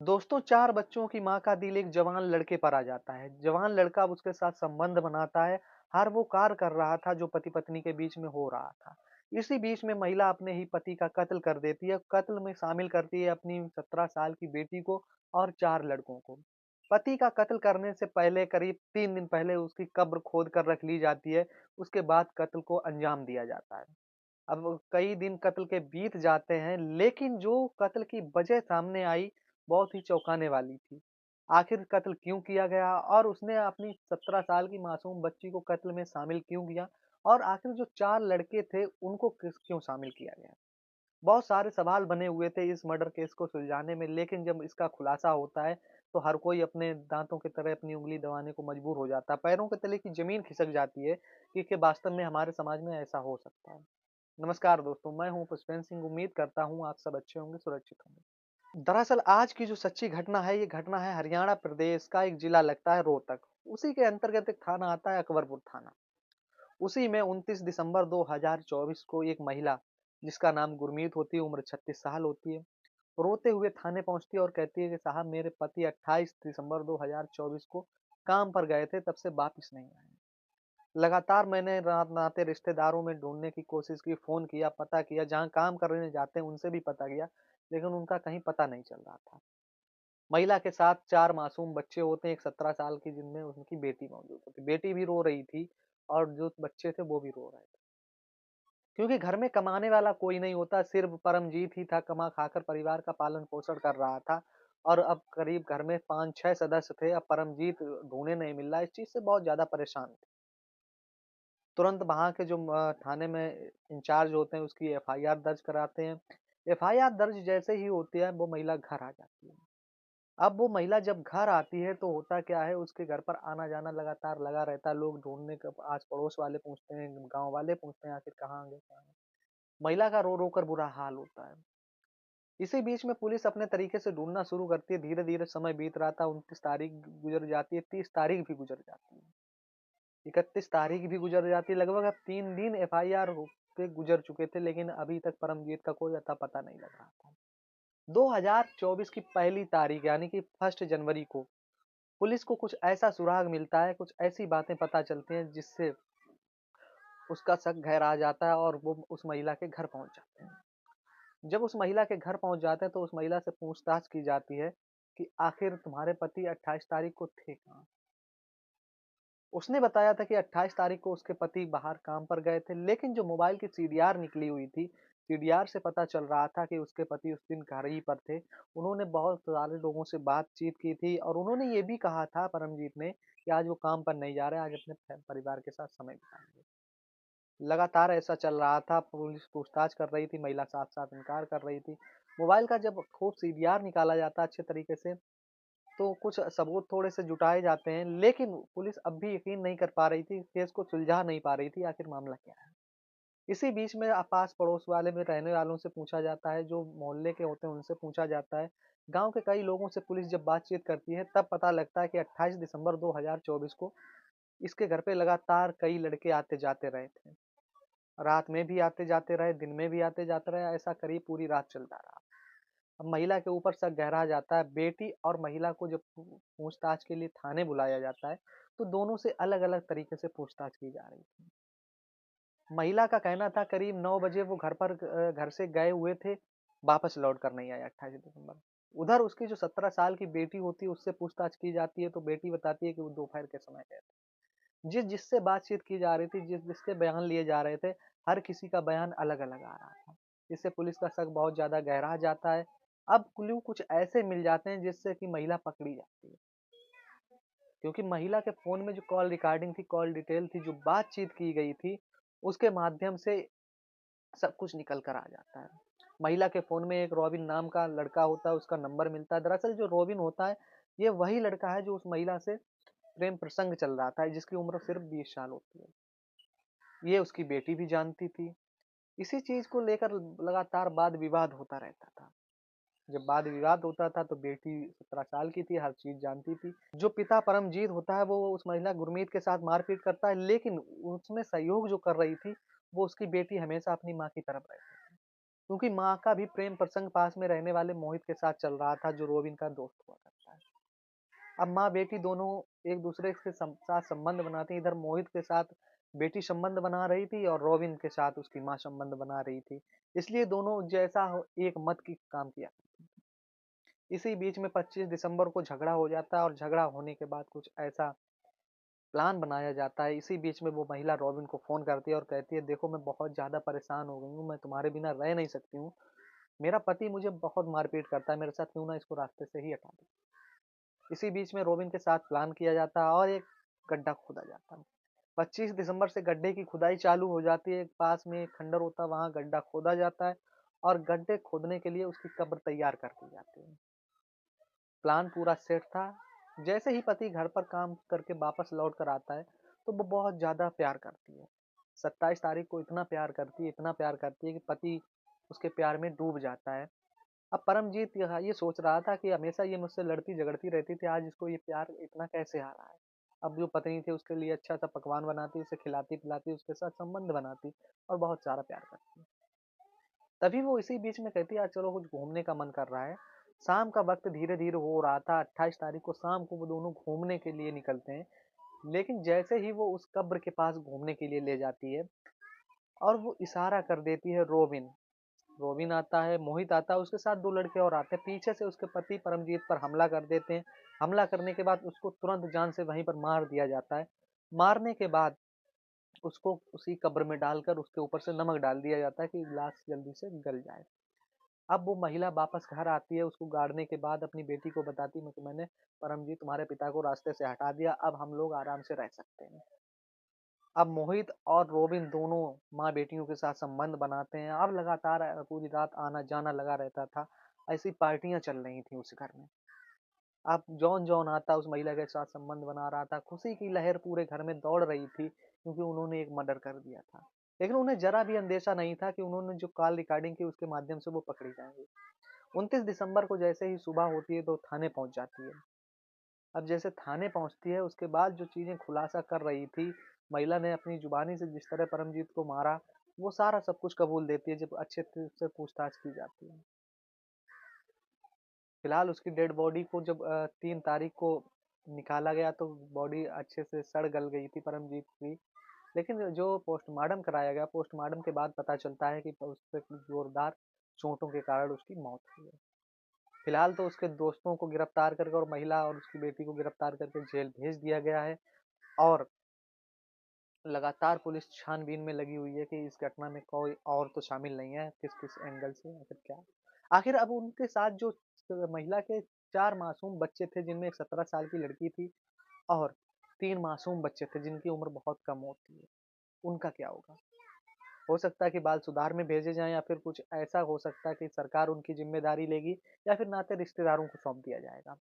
दोस्तों 4 बच्चों की माँ का दिल एक जवान लड़के पर आ जाता है। जवान लड़का अब उसके साथ संबंध बनाता है। हर वो कार्य कर रहा था जो पति-पत्नी के बीच में हो रहा था। इसी बीच में महिला अपने ही पति का कत्ल कर देती है। कत्ल में शामिल करती है अपनी 17 साल की बेटी को और 4 लड़कों को। पति का कत्ल करने से पहले करीब 3 दिन पहले उसकी कब्र खोद कर रख ली जाती है। उसके बाद कत्ल को अंजाम दिया जाता है। अब कई दिन कत्ल के बीत जाते हैं, लेकिन जो कत्ल की वजह सामने आई, बहुत ही चौंकाने वाली थी। आखिर कत्ल क्यों किया गया और उसने अपनी 17 साल की मासूम बच्ची को कत्ल में शामिल क्यों किया और आखिर जो 4 लड़के थे, उनको किस क्यों शामिल किया गया? बहुत सारे सवाल बने हुए थे इस मर्डर केस को सुलझाने में, लेकिन जब इसका खुलासा होता है, तो हर कोई अपने दाँतों की तरह अपनी उँगली दबाने को मजबूर हो जाता है। पैरों के तले की ज़मीन खिसक जाती है कि वास्तव में हमारे समाज में ऐसा हो सकता है। नमस्कार दोस्तों, मैं हूँ पुष्पेंद्र सिंह। उम्मीद करता हूँ आप सब अच्छे होंगे, सुरक्षित होंगे। दरअसल आज की जो सच्ची घटना है, ये घटना है हरियाणा प्रदेश का एक जिला लगता है रोहतक। उसी के अंतर्गत एक थाना आता है अकबरपुर थाना। उसी में 29 दिसंबर 2024 को एक महिला, जिसका नाम गुरमीत होती है, उम्र 36 साल होती है, रोते हुए थाने पहुँचती है और कहती है कि साहब मेरे पति 28 दिसंबर 2024 को काम पर गए थे, तब से वापिस नहीं आए। लगातार मैंने नाते रिश्तेदारों में ढूँढने की कोशिश की, फ़ोन किया, पता किया, जहाँ काम करने जाते हैं उनसे भी पता किया, लेकिन उनका कहीं पता नहीं चल रहा था। महिला के साथ 4 मासूम बच्चे होते हैं, एक 17 साल की जिनमें उनकी बेटी मौजूद होती है। बेटी भी रो रही थी और जो बच्चे थे वो भी रो रहे थे। क्योंकि घर में कमाने वाला कोई नहीं होता, सिर्फ़ परमजीत ही था, कमा खाकर परिवार का पालन-पोषण कर रहा था और अब करीब घर में 5-6 सदस्य थे, अब परमजीत ढूँढे नहीं मिल रहा है, इस चीज़ से बहुत ज़्यादा परेशान थे। तुरंत वहाँ के जो थाने में इंचार्ज होते हैं उसकी एफआईआर दर्ज कराते हैं। एफआईआर दर्ज जैसे ही होती है वो महिला घर आ जाती है। अब वो महिला जब घर आती है तो होता क्या है उसके घर पर आना-जाना लगातार लगा रहता है। लोग ढूँढने क आस-पड़ोस वाले पूछते हैं, गाँव वाले पूछते हैं आखिर कहाँ गए, कहाँ गए? महिला का रो-रो कर बुरा हाल होता है। इसी बीच में पुलिस अपने तरीके से ढूँढना शुरू करती है। धीरे-धीरे समय बीत रहा था, 29 तारीख गुज़र जाती है, 30 तारीख भी गुज़र जाती है। 31 तारीख भी गुज़र जाती है, लगभग अब 3 दिन एफआईआर हो के गुज़र चुके थे, लेकिन अभी तक परमजीत का कोई अता-पता नहीं लग रहा था। 2024 की पहली तारीख यानी कि 1 जनवरी को पुलिस को कुछ ऐसा सुराग मिलता है, कुछ ऐसी बातें पता चलती हैं जिससे उसका शक गहरा जाता है और वो उस महिला के घर पहुँच जाते हैं। जब उस महिला के घर पहुँच जाते हैं तो उस महिला से पूछताछ की जाती है कि आखिर तुम्हारे पति 28 तारीख को थे कहाँ? उसने बताया था कि 28 तारीख को उसके पति बाहर काम पर गए थे, लेकिन जो मोबाइल की सीडीआर निकली हुई थी, सीडीआर से पता चल रहा था कि उसके पति उस दिन घर ही पर थे। उन्होंने बहुत सारे लोगों से बातचीत की थी और उन्होंने ये भी कहा था परमजीत ने कि आज वो काम पर नहीं जा रहे हैं, आज अपने परिवार के साथ समय बिताएँगे। लगातार ऐसा चल रहा था, पुलिस पूछताछ कर रही थी, महिला साफ-साफ इनकार कर रही थी। मोबाइल का जब खूब सीडीआर निकाला जाता है अच्छे तरीके से, तो कुछ सबूत थोड़े से जुटाए जाते हैं, लेकिन पुलिस अब भी यकीन नहीं कर पा रही थी, केस को सुलझा नहीं पा रही थी, आखिर मामला क्या है? इसी बीच में पास-पड़ोस वाले में रहने वालों से पूछा जाता है, जो मोहल्ले के होते हैं उनसे पूछा जाता है। गाँव के कई लोगों से पुलिस जब बातचीत करती है, तब पता लगता है कि 28 दिसंबर 2024 को इसके घर पे लगातार कई लड़के आते-जाते रहे थे। रात में भी आते-जाते रहे, दिन में भी आते-जाते रहे, ऐसा करीब पूरी रात चलता रहा। अब महिला के ऊपर शक गहरा जाता है। बेटी और महिला को जब पूछताछ के लिए थाने बुलाया जाता है, तो दोनों से अलग-अलग तरीके से पूछताछ की जा रही थी। महिला का कहना था करीब 9 बजे वो घर से गए हुए थे, वापस लौट कर नहीं आए 28 दिसंबर। उधर उसकी जो 17 साल की बेटी होती है, उससे पूछताछ की जाती है, तो बेटी बताती है कि वो दोपहर के समय गए थे। जिससे बातचीत की जा रही थी, जिसके बयान लिए जा रहे थे, हर किसी का बयान अलग-अलग आ रहा था। इससे पुलिस का शक बहुत ज़्यादा गहरा जाता है। अब क्लू कुछ ऐसे मिल जाते हैं जिससे कि महिला पकड़ी जाती है। क्योंकि महिला के फ़ोन में जो कॉल रिकॉर्डिंग थी, कॉल डिटेल थी, जो बातचीत की गई थी, उसके माध्यम से सब कुछ निकल कर आ जाता है। महिला के फ़ोन में एक रॉबिन नाम का लड़का होता है, उसका नंबर मिलता है। दरअसल जो रॉबिन होता है, ये वही लड़का है जो उस महिला से प्रेम प्रसंग चल रहा था, जिसकी उम्र सिर्फ़ 20 साल होती है। ये उसकी बेटी भी जानती थी। इसी चीज़ को लेकर लगातार वाद-विवाद होता रहता था। जब वाद-विवाद होता था तो बेटी 17 साल की थी, हर चीज़ जानती थी। जो पिता परमजीत होता है वो उस महिला गुरमीत के साथ मारपीट करता है, लेकिन उसमें सहयोग जो कर रही थी, वो उसकी बेटी हमेशा अपनी माँ की तरफ रहती थी। क्योंकि माँ का भी प्रेम प्रसंग पास में रहने वाले मोहित के साथ चल रहा था, जो रोबिन का दोस्त हुआ करता है। अब माँ-बेटी दोनों एक-दूसरे के साथ संबंध बनाती हैं। इधर मोहित के साथ बेटी संबंध बना रही थी और रॉबिन के साथ उसकी माँ संबंध बना रही थी। इसलिए दोनों जैसा हो एक मत की काम किया। इसी बीच में 25 दिसंबर को झगड़ा हो जाता है और झगड़ा होने के बाद कुछ ऐसा प्लान बनाया जाता है। इसी बीच में वो महिला रॉबिन को फ़ोन करती है और कहती है, देखो मैं बहुत ज़्यादा परेशान हो गई हूँ, मैं तुम्हारे बिना रह नहीं सकती हूँ। मेरा पति मुझे बहुत मारपीट करता है, मेरे साथ क्यों ना इसको रास्ते से ही हटा दो। इसी बीच में रोबिन के साथ प्लान किया जाता है और एक गड्ढा खोदा जाता है। 25 दिसंबर से गड्ढे की खुदाई चालू हो जाती है। पास में एक खंडर होता है, वहाँ गड्ढा खोदा जाता है और गड्ढे खोदने के लिए उसकी कब्र तैयार कर दी जाती है। प्लान पूरा सेट था। जैसे ही पति घर पर काम करके वापस लौट कर आता है, तो वो बहुत ज़्यादा प्यार करती है। 27 तारीख को इतना प्यार करती है कि पति उसके प्यार में डूब जाता है। अब परमजीत ये सोच रहा था कि हमेशा ये मुझसे लड़ती-झगड़ती रहती थी, आज इसको ये प्यार इतना कैसे आ रहा है? अब जो पत्नी थी उसके लिए अच्छा-सा पकवान बनाती, उसे खिलाती-पिलाती, उसके साथ संबंध बनाती और बहुत सारा प्यार करती। तभी वो इसी बीच में कहती है, आज चलो कुछ घूमने का मन कर रहा है। शाम का वक़्त धीरे-धीरे हो रहा था, 28 तारीख को शाम को वो दोनों घूमने के लिए निकलते हैं। लेकिन जैसे ही वो उस कब्र के पास घूमने के लिए ले जाती है और वो इशारा कर देती है रोबिन। रोबिन आता है, मोहित आता है, उसके साथ 2 लड़के और आते हैं। पीछे से उसके पति परमजीत पर हमला कर देते हैं। हमला करने के बाद उसको तुरंत जान से वहीं पर मार दिया जाता है। मारने के बाद उसको उसी कब्र में डालकर उसके ऊपर से नमक डाल दिया जाता है कि लाश जल्दी से गल जाए। अब वो महिला वापस घर आती है, उसको गाड़ने के बाद अपनी बेटी को बताती है कि मैंने परमजीत तुम्हारे पिता को रास्ते से हटा दिया, अब हम लोग आराम से रह सकते हैं। अब मोहित और रोबिन दोनों माँ-बेटियों के साथ संबंध बनाते हैं। अब लगातार पूरी रात आना-जाना लगा रहता था। ऐसी पार्टियाँ चल रही थी उस घर में। अब जौन-जौन आता उस महिला के साथ संबंध बना रहा था। खुशी की लहर पूरे घर में दौड़ रही थी क्योंकि उन्होंने एक मर्डर कर दिया था। लेकिन उन्हें ज़रा भी अंदेशा नहीं था कि उन्होंने जो कॉल रिकॉर्डिंग की उसके माध्यम से वो पकड़ी जाएँगी। 29 दिसंबर को जैसे ही सुबह होती है तो थाने पहुँच जाती है। अब जैसे थाने पहुँचती है उसके बाद जो चीज़ें खुलासा कर रही थी, महिला ने अपनी ज़ुबानी से जिस तरह परमजीत को मारा, वो सारा सब कुछ कबूल देती है जब अच्छे से पूछताछ की जाती है। फिलहाल उसकी डेड बॉडी को जब 3 तारीख को निकाला गया तो बॉडी अच्छे से सड़ गल गई थी परमजीत की। लेकिन जो पोस्टमार्टम कराया गया, पोस्टमार्टम के बाद पता चलता है कि उसपे कुछ जोरदार चोटों के कारण उसकी मौत हुई है। फिलहाल तो उसके दोस्तों को गिरफ्तार करके और महिला और उसकी बेटी को गिरफ्तार करके जेल भेज दिया गया है और लगातार पुलिस छानबीन में लगी हुई है कि इस घटना में कोई और तो शामिल नहीं है, किस-किस एंगल से आखिर क्या। आखिर अब उनके साथ जो महिला के 4 मासूम बच्चे थे जिनमें एक 17 साल की लड़की थी और 3 मासूम बच्चे थे जिनकी उम्र बहुत कम होती है, उनका क्या होगा? हो सकता है कि बाल सुधार में भेजे जाएँ या फिर कुछ ऐसा हो सकता है कि सरकार उनकी ज़िम्मेदारी लेगी या फिर नाते रिश्तेदारों को सौंप दिया जाएगा।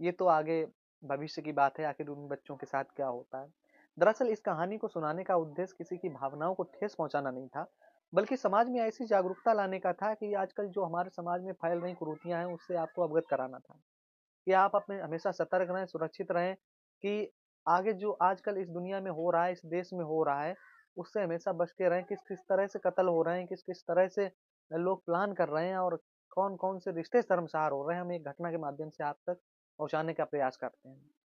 ये तो आगे भविष्य की बात है, आखिर उन बच्चों के साथ क्या होता है। दरअसल इस कहानी को सुनाने का उद्देश्य किसी की भावनाओं को ठेस पहुँचाना नहीं था, बल्कि समाज में ऐसी जागरूकता लाने का था कि आजकल जो हमारे समाज में फैल रही कुरीतियाँ हैं, उससे आपको अवगत कराना था। कि आप अपने हमेशा सतर्क रहें, सुरक्षित रहें कि आगे जो आजकल इस दुनिया में हो रहा है, इस देश में हो रहा है, उससे हमेशा बच के रहें। किस-किस तरह से कत्ल हो रहे हैं, किस-किस तरह से लोग प्लान कर रहे हैं और कौन-कौन से रिश्ते शर्मसार हो रहे हैं, हम एक घटना के माध्यम से आप तक पहुँचाने का प्रयास करते हैं।